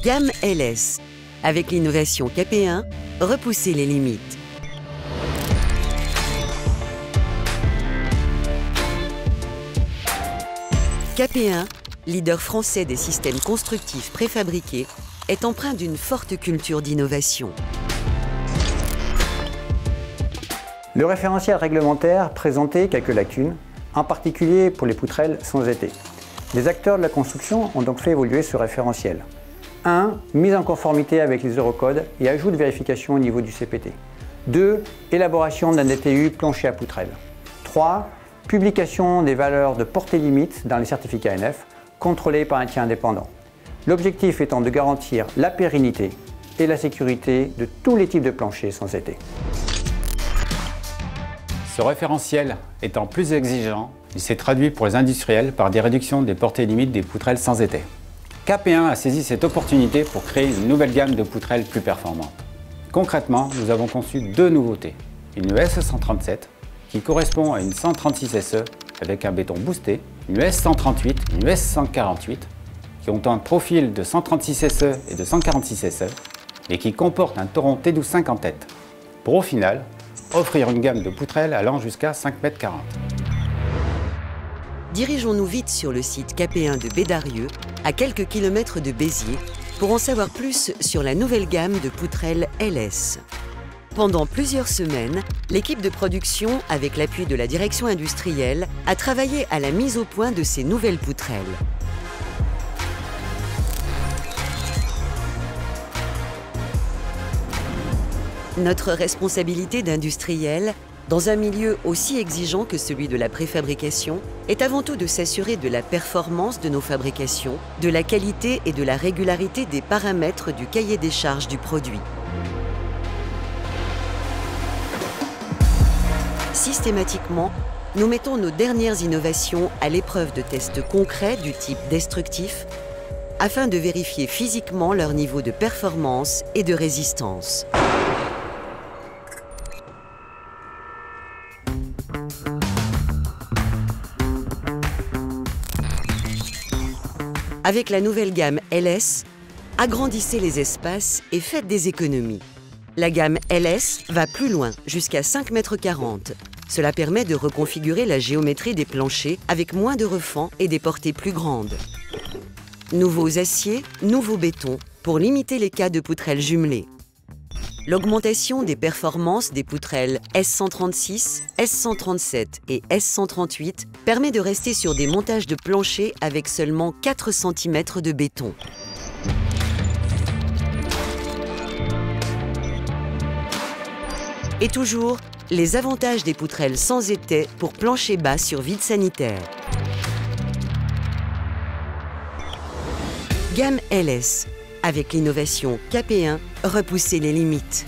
Gamme LS. Avec l'innovation KP1, repoussez les limites. KP1, leader français des systèmes constructifs préfabriqués, est empreint d'une forte culture d'innovation. Le référentiel réglementaire présentait quelques lacunes, en particulier pour les poutrelles sans été. Les acteurs de la construction ont donc fait évoluer ce référentiel. 1. Mise en conformité avec les Eurocodes et ajout de vérification au niveau du CPT. 2. Élaboration d'un DTU plancher à poutrelle. 3. Publication des valeurs de portée limite dans les certificats NF, contrôlés par un tiers indépendant. L'objectif étant de garantir la pérennité et la sécurité de tous les types de planchers sans été. Ce référentiel étant plus exigeant, il s'est traduit pour les industriels par des réductions des portées limites des poutrelles sans été. KP1 a saisi cette opportunité pour créer une nouvelle gamme de poutrelles plus performantes. Concrètement, nous avons conçu deux nouveautés. Une S137 qui correspond à une 136 SE avec un béton boosté, une S138 et une S148 qui ont un profil de 136 SE et de 146 SE et qui comportent un toron T12.5 en tête, pour au final offrir une gamme de poutrelles allant jusqu'à 5,40 m. Dirigeons-nous vite sur le site KP1 de Bédarieux, à quelques kilomètres de Béziers, pour en savoir plus sur la nouvelle gamme de poutrelles LS. Pendant plusieurs semaines, l'équipe de production, avec l'appui de la direction industrielle, a travaillé à la mise au point de ces nouvelles poutrelles. Notre responsabilité d'industriel, dans un milieu aussi exigeant que celui de la préfabrication, est avant tout de s'assurer de la performance de nos fabrications, de la qualité et de la régularité des paramètres du cahier des charges du produit. Systématiquement, nous mettons nos dernières innovations à l'épreuve de tests concrets du type destructif, afin de vérifier physiquement leur niveau de performance et de résistance. Avec la nouvelle gamme LS, agrandissez les espaces et faites des économies. La gamme LS va plus loin, jusqu'à 5,40 m. Cela permet de reconfigurer la géométrie des planchers avec moins de refends et des portées plus grandes. Nouveaux aciers, nouveaux bétons, pour limiter les cas de poutrelles jumelées. L'augmentation des performances des poutrelles S136, S137 et S138 permet de rester sur des montages de plancher avec seulement 4 cm de béton. Et toujours, les avantages des poutrelles sans été pour plancher bas sur vide sanitaire. Gamme LS. Avec l'innovation KP1, repoussez les limites.